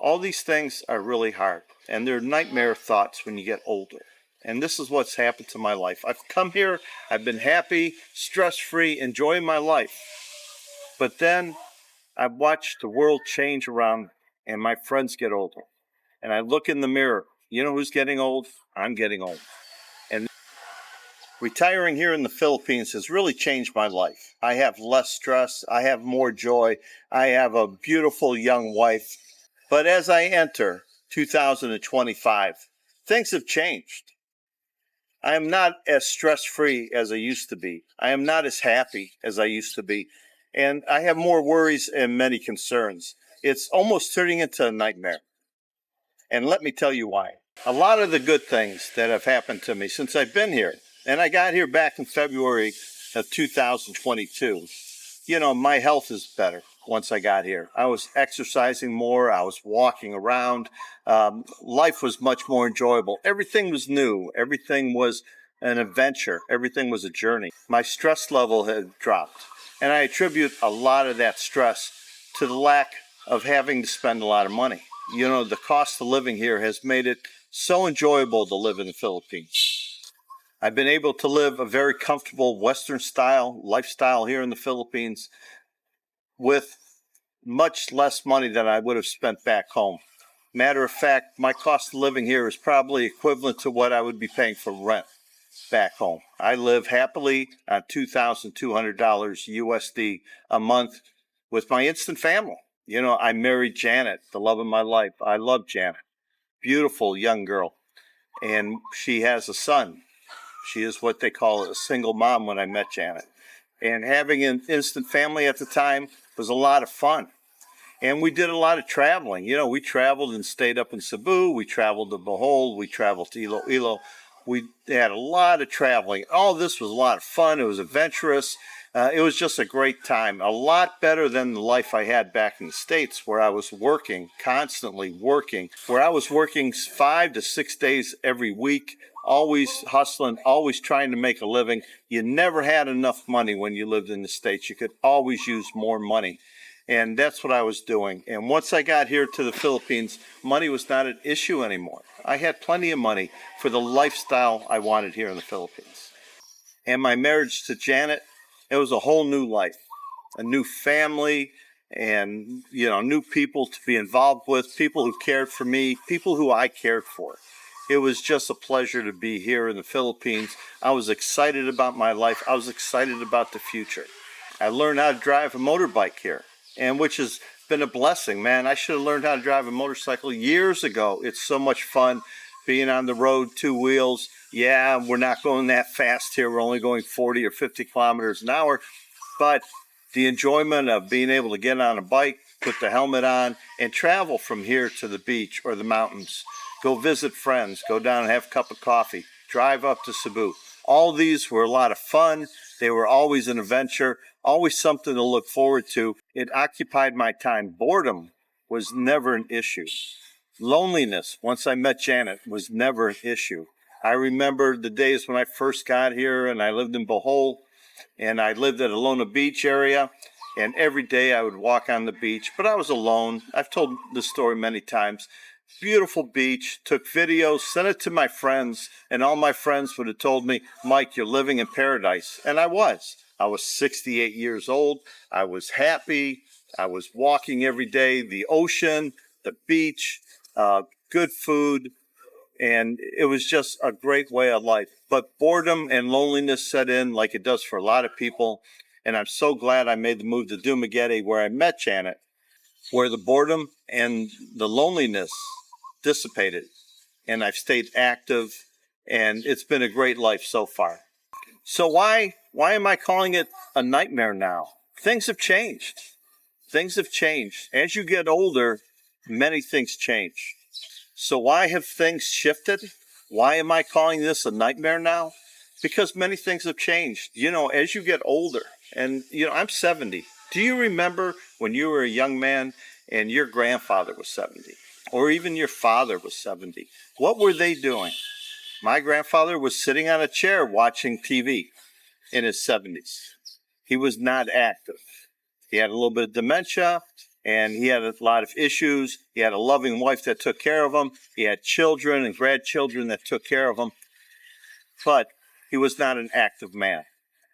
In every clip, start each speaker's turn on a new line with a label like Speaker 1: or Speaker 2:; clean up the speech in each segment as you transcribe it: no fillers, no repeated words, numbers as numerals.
Speaker 1: All these things are really hard, and they're nightmare thoughts when you get older. And this is what's happened to my life. I've come here, I've been happy, stress-free, enjoying my life. But then I've watched the world change around, and my friends get older. And I look in the mirror. You know who's getting old? I'm getting old. And retiring here in the Philippines has really changed my life. I have less stress. I have more joy. I have a beautiful young wife. But as I enter 2025, things have changed. I am not as stress-free as I used to be. I am not as happy as I used to be. And I have more worries and many concerns. It's almost turning into a nightmare. And let me tell you why. A lot of the good things that have happened to me since I've been here, and I got here back in February of 2022, you know, my health is better once I got here. I was exercising more. I was walking around. Life was much more enjoyable. Everything was new. Everything was an adventure. Everything was a journey. My stress level had dropped. And I attribute a lot of that stress to the lack of having to spend a lot of money. You know, the cost of living here has made it so enjoyable to live in the Philippines. I've been able to live a very comfortable Western style lifestyle here in the Philippines with much less money than I would have spent back home. Matter of fact, my cost of living here is probably equivalent to what I would be paying for rent back home. I live happily on $2,200 USD a month with my instant family. You know, I married Janet, the love of my life. I love Janet. Beautiful young girl. And she has a son. She is what they call a single mom when I met Janet. And having an instant family at the time was a lot of fun. And we did a lot of traveling. You know, we traveled and stayed up in Cebu. We traveled to Bohol. We traveled to Iloilo. We had a lot of traveling. All this was a lot of fun. It was adventurous. It was just a great time. A lot better than the life I had back in the States, where I was working, constantly working, where I was working 5 to 6 days every week, always hustling, always trying to make a living. You never had enough money when you lived in the States. You could always use more money. And that's what I was doing. And once I got here to the Philippines, money was not an issue anymore. I had plenty of money for the lifestyle I wanted here in the Philippines. And my marriage to Janet, it was a whole new life, a new family, and, you know, new people to be involved with, people who cared for me, people who I cared for. It was just a pleasure to be here in the Philippines. I was excited about my life. I was excited about the future. I learned how to drive a motorbike here, and which has been a blessing, man. I should have learned how to drive a motorcycle years ago. It's so much fun being on the road, 2 wheels. Yeah, we're not going that fast here. We're only going 40 or 50 kilometers an hour. But the enjoyment of being able to get on a bike, put the helmet on, and travel from here to the beach or the mountains. Go visit friends, go down and have a cup of coffee, drive up to Cebu. All these were a lot of fun. They were always an adventure, always something to look forward to. It occupied my time. Boredom was never an issue. Loneliness, once I met Janet, was never an issue. I remember the days when I first got here and I lived in Bohol, and I lived at Alona Beach area, and every day I would walk on the beach, but I was alone. I've told this story many times. Beautiful beach, took videos, sent it to my friends, and all my friends would have told me, Mike, you're living in paradise. And I was. I was 68 years old. I was happy. I was walking every day, the ocean, the beach, good food, and it was just a great way of life. But boredom and loneliness set in like it does for a lot of people, and I'm so glad I made the move to TUBEBUDDY, where I met Janet, where the boredom and the loneliness dissipated, and I've stayed active, and it's been a great life so far. So why am I calling it a nightmare now? Things have changed. Things have changed. As you get older, many things change. So why have things shifted? Why am I calling this a nightmare now? Because many things have changed. You know, as you get older, and, you know, I'm 70. Do you remember when you were a young man and your grandfather was 70? Or even your father was 70? What were they doing? My grandfather was sitting on a chair watching TV in his 70s. He was not active. He had a little bit of dementia. And he had a lot of issues. He had a loving wife that took care of him. He had children and grandchildren that took care of him. But he was not an active man.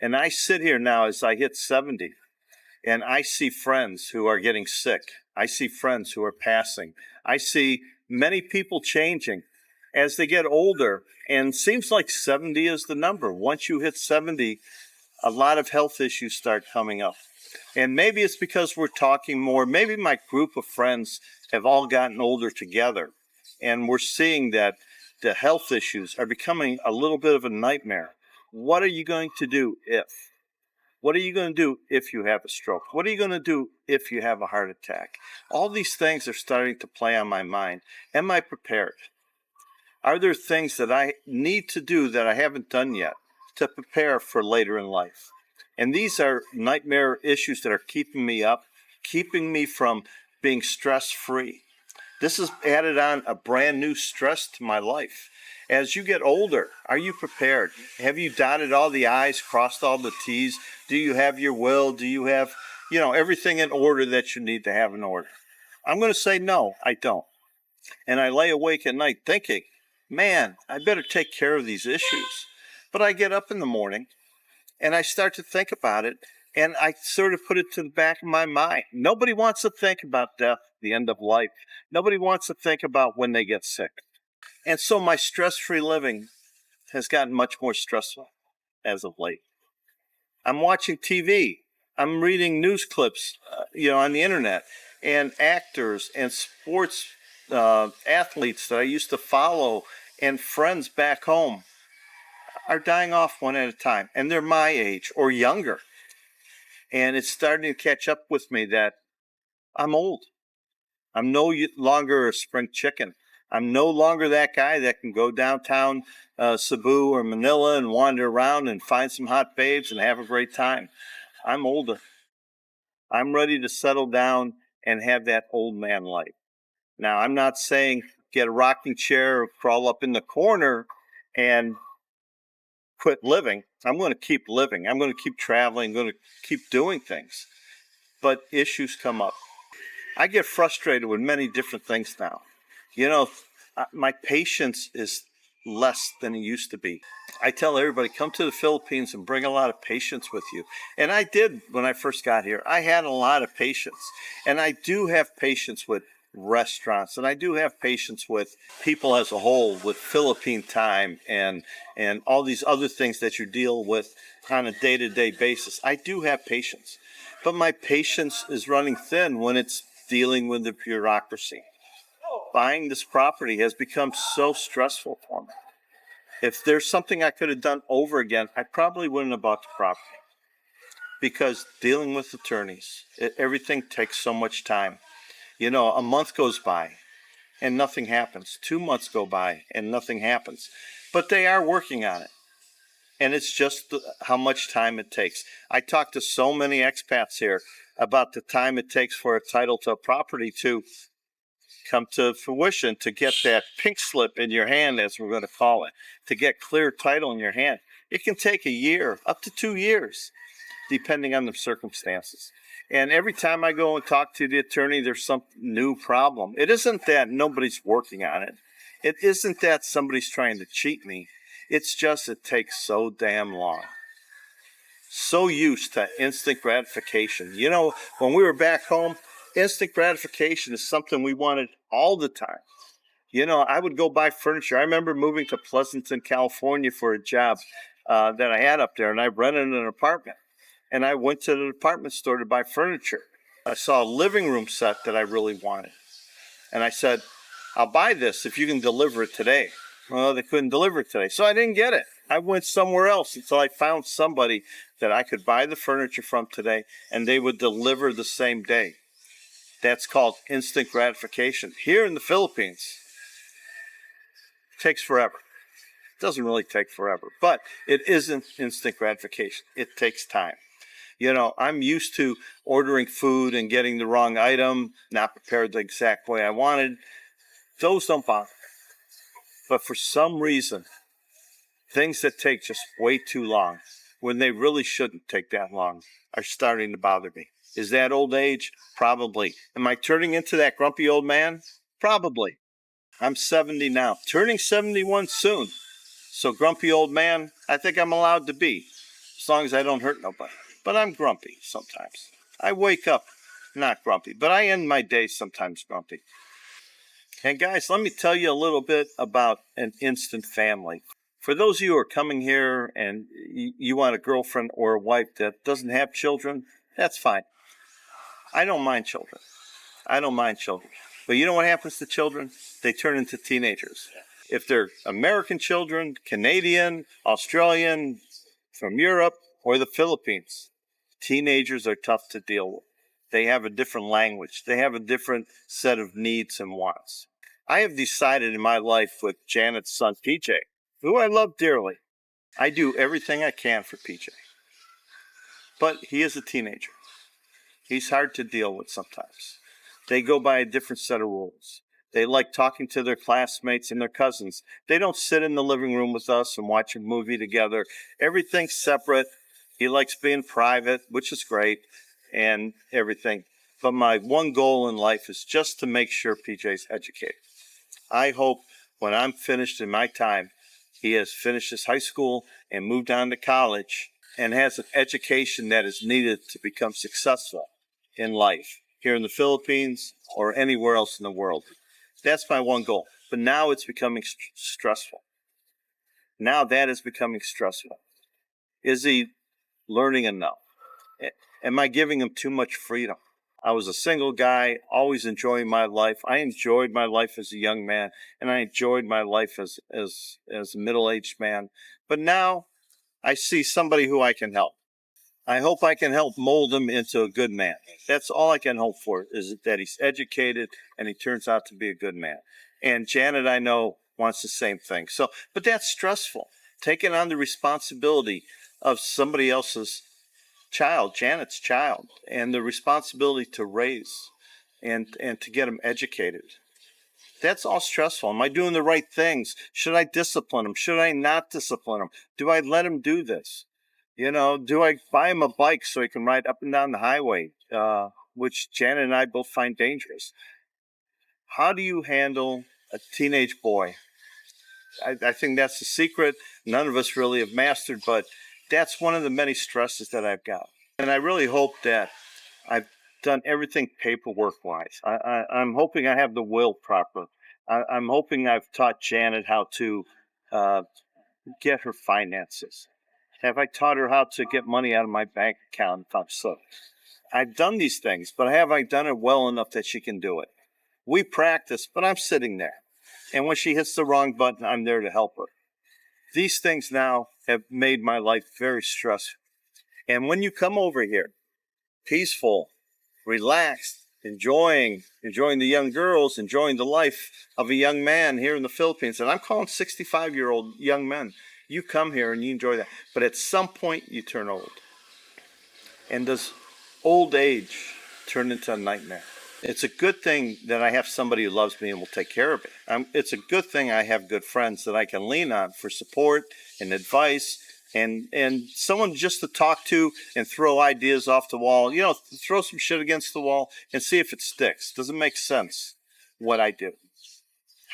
Speaker 1: And I sit here now as I hit 70, and I see friends who are getting sick. I see friends who are passing. I see many people changing as they get older. And it seems like 70 is the number. Once you hit 70, a lot of health issues start coming up. And maybe it's because we're talking more. Maybe my group of friends have all gotten older together. And we're seeing that the health issues are becoming a little bit of a nightmare. What are you going to do if? What are you going to do if you have a stroke? What are you going to do if you have a heart attack? All these things are starting to play on my mind. Am I prepared? Are there things that I need to do that I haven't done yet to prepare for later in life? And these are nightmare issues that are keeping me up, keeping me from being stress-free. This has added on a brand new stress to my life. As you get older, are you prepared? Have you dotted all the I's, crossed all the T's? Do you have your will? Do you have, everything in order that you need to have in order? I'm going to say no, I don't. And I lay awake at night thinking, man, I better take care of these issues. But I get up in the morning and I start to think about it, and I sort of put it to the back of my mind. Nobody wants to think about death, the end of life. Nobody wants to think about when they get sick. And so my stress-free living has gotten much more stressful as of late. I'm watching TV. I'm reading news clips, on the internet, and actors and sports athletes that I used to follow and friends back home are dying off one at a time, and they're my age or younger. And it's starting to catch up with me that I'm old. I'm no longer a spring chicken. I'm no longer that guy that can go downtown Cebu or Manila and wander around and find some hot babes and have a great time. I'm older. I'm ready to settle down and have that old man life. Now, I'm not saying get a rocking chair or crawl up in the corner and quit living. I'm going to keep living. I'm going to keep traveling. I'm going to keep doing things. But issues come up. I get frustrated with many different things now. My patience is less than it used to be. I tell everybody, come to the Philippines and bring a lot of patience with you. And I did when I first got here. I had a lot of patience. And I do have patience with restaurants, and I do have patience with people as a whole, with Philippine time and all these other things that you deal with on a day-to-day basis. I do have patience, but my patience is running thin when it's dealing with the bureaucracy. Buying this property has become so stressful for me. If there's something I could have done over again, I probably wouldn't have bought the property, because dealing with attorneys, everything takes so much time. A month goes by and nothing happens. 2 months go by and nothing happens. But they are working on it. And it's just how much time it takes. I talk to so many expats here about the time it takes for a title to a property to come to fruition, to get that pink slip in your hand, as we're going to call it, to get clear title in your hand. It can take a year, up to 2 years, depending on the circumstances. And every time I go and talk to the attorney, there's some new problem. It isn't that nobody's working on it. It isn't that somebody's trying to cheat me. It's just it takes so damn long. So used to instant gratification. When we were back home, instant gratification is something we wanted all the time. I would go buy furniture. I remember moving to Pleasanton, California for a job that I had up there, and I rented an apartment. And I went to the department store to buy furniture. I saw a living room set that I really wanted. And I said, I'll buy this if you can deliver it today. Well, they couldn't deliver it today, so I didn't get it. I went somewhere else until I found somebody that I could buy the furniture from today, and they would deliver the same day. That's called instant gratification. Here in the Philippines, it takes forever. It doesn't really take forever, but it isn't instant gratification. It takes time. I'm used to ordering food and getting the wrong item, not prepared the exact way I wanted. Those don't bother me. But for some reason, things that take just way too long, when they really shouldn't take that long, are starting to bother me. Is that old age? Probably. Am I turning into that grumpy old man? Probably. I'm 70 now, turning 71 soon. So grumpy old man, I think I'm allowed to be, as long as I don't hurt nobody. But I'm grumpy sometimes. I wake up not grumpy, but I end my day sometimes grumpy. And guys, let me tell you a little bit about an instant family. For those of you who are coming here and you want a girlfriend or a wife that doesn't have children, that's fine. I don't mind children. I don't mind children. But you know what happens to children? They turn into teenagers. If they're American children, Canadian, Australian, from Europe, or the Philippines, teenagers are tough to deal with. They have a different language. They have a different set of needs and wants. I have decided in my life with Janet's son, PJ, who I love dearly, I do everything I can for PJ. But he is a teenager. He's hard to deal with sometimes. They go by a different set of rules. They like talking to their classmates and their cousins. They don't sit in the living room with us and watch a movie together. Everything's separate. He likes being private, which is great, and everything. But my one goal in life is just to make sure PJ's educated. I hope when I'm finished in my time, he has finished his high school and moved on to college and has an education that is needed to become successful in life here in the Philippines or anywhere else in the world. That's my one goal. But now it's becoming stressful. Now that is becoming stressful. Is he learning enough? Am I giving him too much freedom? I was a single guy, always enjoying my life. I enjoyed my life as a young man, and I enjoyed my life as a middle-aged man. But now I see somebody who I can help. I hope I can help mold him into a good man. That's all I can hope for, is that he's educated and he turns out to be a good man. And Janet, I know, wants the same thing. So, but that's stressful, taking on the responsibility of somebody else's child, Janet's child, and the responsibility to raise and to get him educated. That's all stressful. Am I doing the right things? Should I discipline him? Should I not discipline him? Do I let him do this? You know, do I buy him a bike so he can ride up and down the highway, which Janet and I both find dangerous? How do you handle a teenage boy? I think that's the secret. None of us really have mastered, but that's one of the many stresses that I've got. And I really hope that I've done everything paperwork-wise. I'm hoping I have the will proper. I'm hoping I've taught Janet how to get her finances. Have I taught her how to get money out of my bank account if I'm so? I've done these things, but have I done it well enough that she can do it? We practice, but I'm sitting there. And when she hits the wrong button, I'm there to help her. These things now have made my life very stressful. And when you come over here, peaceful, relaxed, enjoying the young girls, enjoying the life of a young man here in the Philippines, and I'm calling 65-year-old young men, you come here and you enjoy that. But at some point, you turn old. And does old age turn into a nightmare? It's a good thing that I have somebody who loves me and will take care of me. It's a good thing I have good friends that I can lean on for support and advice and someone just to talk to and throw ideas off the wall. You know, throw some shit against the wall and see if it sticks. Does it make sense what I do?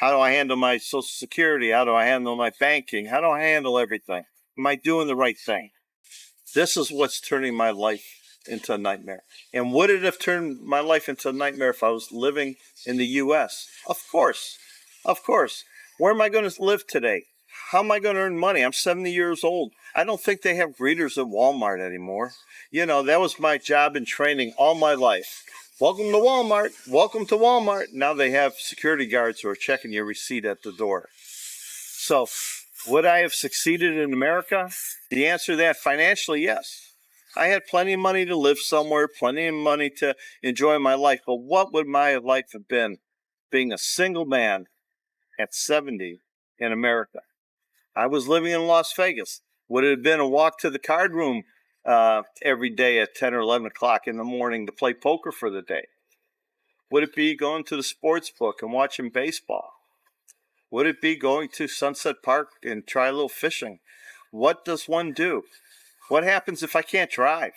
Speaker 1: How do I handle my Social Security? How do I handle my banking? How do I handle everything? Am I doing the right thing? This is what's turning my life into a nightmare. And would it have turned my life into a nightmare if I was living in the U.S.? Of course. Of course. Where am I going to live today? How am I going to earn money? I'm 70 years old. I don't think they have greeters at Walmart anymore. You know, that was my job in training all my life. Welcome to Walmart. Welcome to Walmart. Now they have security guards who are checking your receipt at the door. So, would I have succeeded in America? The answer to that, financially, yes. I had plenty of money to live somewhere, plenty of money to enjoy my life. But what would my life have been being a single man at 70 in America? I was living in Las Vegas. Would it have been a walk to the card room every day at 10 or 11 o'clock in the morning to play poker for the day? Would it be going to the sports book and watching baseball? Would it be going to Sunset Park and try a little fishing? What does one do? What happens if I can't drive?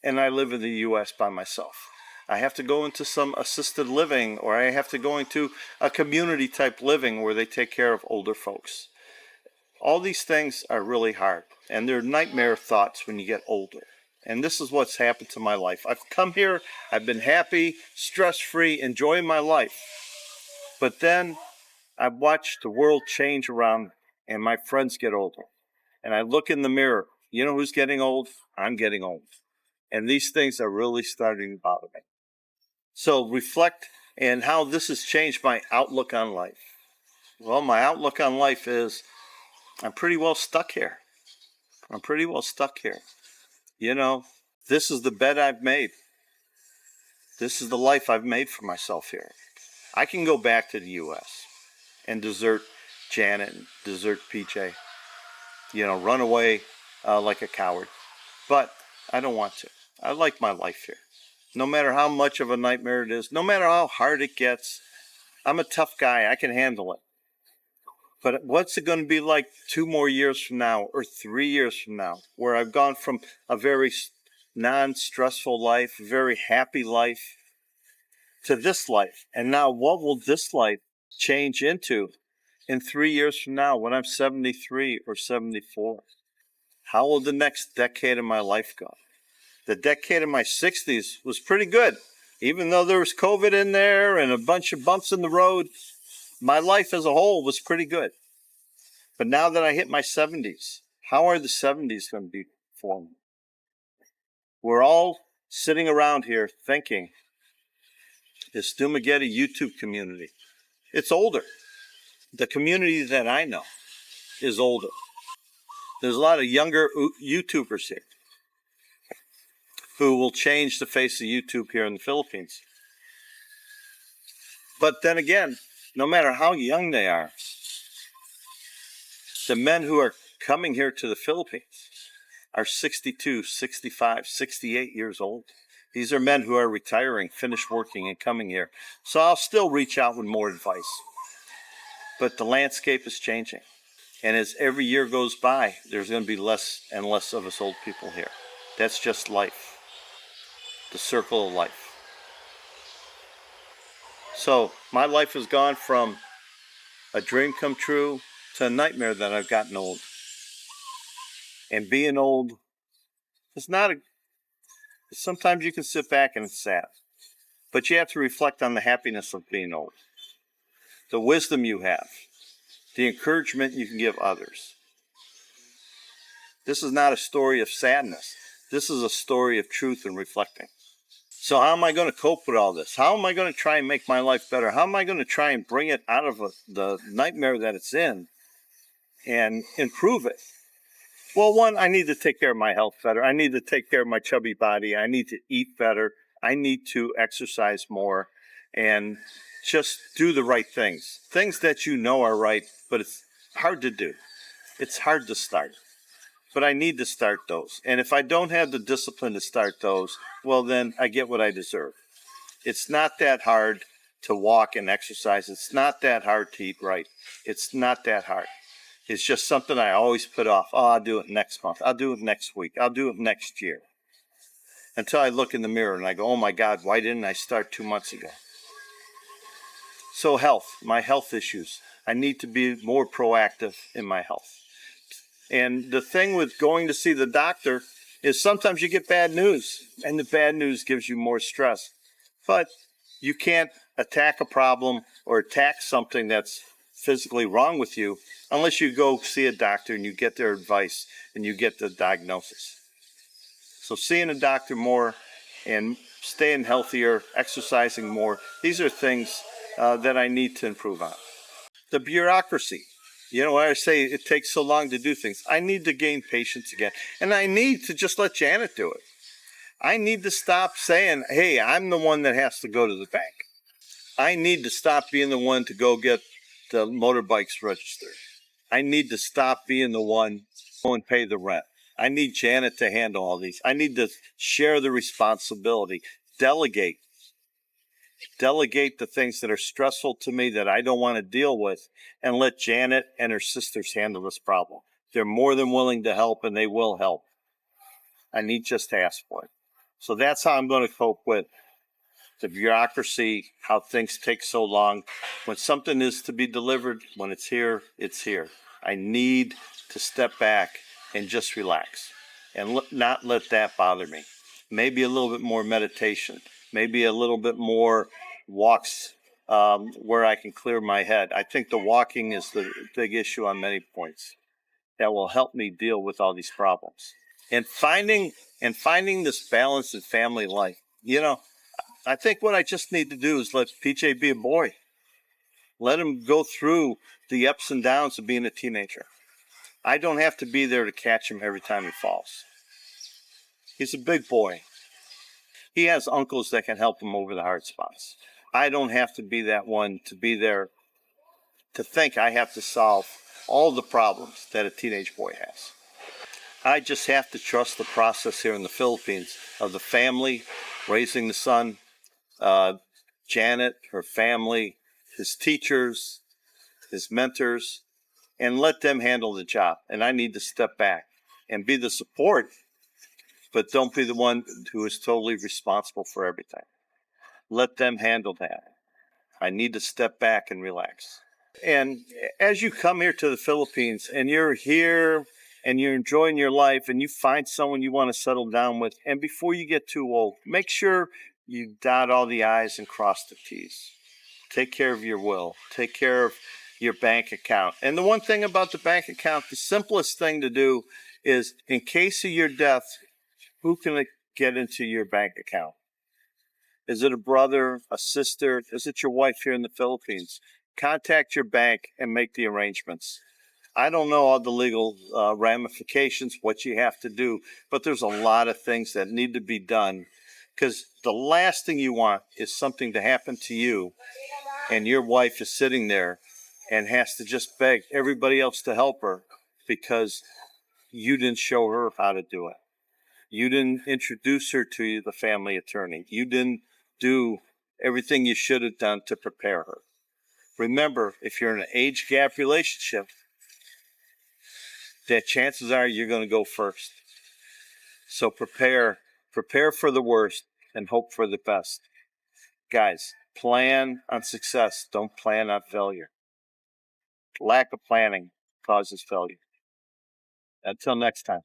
Speaker 1: and I live in the U.S. by myself. I have to go into some assisted living, or I have to go into a community type living where they take care of older folks. All these things are really hard, and they're nightmare thoughts when you get older. And this is what's happened to my life. I've come here, I've been happy, stress-free, enjoying my life. But then I've watched the world change around, and my friends get older. And I look in the mirror. You know who's getting old? I'm getting old. And these things are really starting to bother me. So reflect on how this has changed my outlook on life. Well, my outlook on life is I'm pretty well stuck here. I'm pretty well stuck here. You know, this is the bed I've made. This is the life I've made for myself here. I can go back to the U.S. and desert Janet and desert PJ. You know, run away like a coward. But I don't want to. I like my life here. No matter how much of a nightmare it is, no matter how hard it gets, I'm a tough guy. I can handle it. But what's it going to be like 2 more years from now or 3 years from now, where I've gone from a very non-stressful life, a very happy life, to this life? And now what will this life change into in 3 years from now when I'm 73 or 74? How will the next decade of my life go? The decade of my 60s was pretty good. Even though there was COVID in there and a bunch of bumps in the road, my life as a whole was pretty good. But now that I hit my 70s, how are the 70s going to be for me? We're all sitting around here thinking, this TUBEBUDDY YouTube community, it's older. The community that I know is older. There's a lot of younger YouTubers here who will change the face of YouTube here in the Philippines. But then again, no matter how young they are, the men who are coming here to the Philippines are 62, 65, 68 years old. These are men who are retiring, finished working, and coming here. So I'll still reach out with more advice. But the landscape is changing. And as every year goes by, there's going to be less and less of us old people here. That's just life. The circle of life. So my life has gone from a dream come true to a nightmare that I've gotten old. And being old is not sometimes you can sit back and it's sad. But you have to reflect on the happiness of being old. The wisdom you have. The encouragement you can give others. This is not a story of sadness. This is a story of truth and reflecting. So how am I going to cope with all this? How am I going to try and make my life better? How am I going to try and bring it out of the nightmare that it's in and improve it? Well, one, I need to take care of my health better. I need to take care of my chubby body. I need to eat better. I need to exercise more and just do the right things. Things that you know are right, but it's hard to do. It's hard to start. But I need to start those. And if I don't have the discipline to start those, well, then I get what I deserve. It's not that hard to walk and exercise. It's not that hard to eat right. It's not that hard. It's just something I always put off. Oh, I'll do it next month. I'll do it next week. I'll do it next year. Until I look in the mirror and I go, oh my God, why didn't I start 2 months ago? So health, my health issues. I need to be more proactive in my health. And the thing with going to see the doctor is sometimes you get bad news, and the bad news gives you more stress. But you can't attack a problem or attack something that's physically wrong with you unless you go see a doctor and you get their advice and you get the diagnosis. So seeing a doctor more and staying healthier, exercising more, these are things that I need to improve on. The bureaucracy. You know, I say it takes so long to do things. I need to gain patience again. And I need to just let Janet do it. I need to stop saying, hey, I'm the one that has to go to the bank. I need to stop being the one to go get the motorbikes registered. I need to stop being the one to go and pay the rent. I need Janet to handle all these. I need to share the responsibility. Delegate. Delegate the things that are stressful to me that I don't want to deal with, and let Janet and her sisters handle this problem. They're more than willing to help, and they will help. I need just to ask for it. So that's how I'm going to cope with the bureaucracy, how things take so long. When something is to be delivered, when it's here, it's here. I need to step back and just relax and not let that bother me. Maybe a little bit more meditation, maybe a little bit more walks where I can clear my head. I think the walking is the big issue on many points that will help me deal with all these problems. And finding this balance in family life. You know, I think what I just need to do is let PJ be a boy. Let him go through the ups and downs of being a teenager. I don't have to be there to catch him every time he falls. He's a big boy. He has uncles that can help him over the hard spots. I don't have to be that one to be there to think I have to solve all the problems that a teenage boy has. I just have to trust the process here in the Philippines of the family raising the son, Janet, her family, his teachers, his mentors, and let them handle the job. And I need to step back and be the support, but don't be the one who is totally responsible for everything. Let them handle that. I need to step back and relax. And as you come here to the Philippines and you're here and you're enjoying your life and you find someone you want to settle down with, and before you get too old, make sure you dot all the I's and cross the T's. Take care of your will. Take care of your bank account. And the one thing about the bank account, the simplest thing to do is, in case of your death, who can get into your bank account? Is it a brother, a sister? Is it your wife here in the Philippines? Contact your bank and make the arrangements. I don't know all the legal ramifications, what you have to do, but there's a lot of things that need to be done, because the last thing you want is something to happen to you and your wife is sitting there and has to just beg everybody else to help her because you didn't show her how to do it. You didn't introduce her to the family attorney. You didn't do everything you should have done to prepare her. Remember, if you're in an age gap relationship, that chances are you're going to go first. So prepare for the worst and hope for the best. Guys, plan on success. Don't plan on failure. Lack of planning causes failure. Until next time.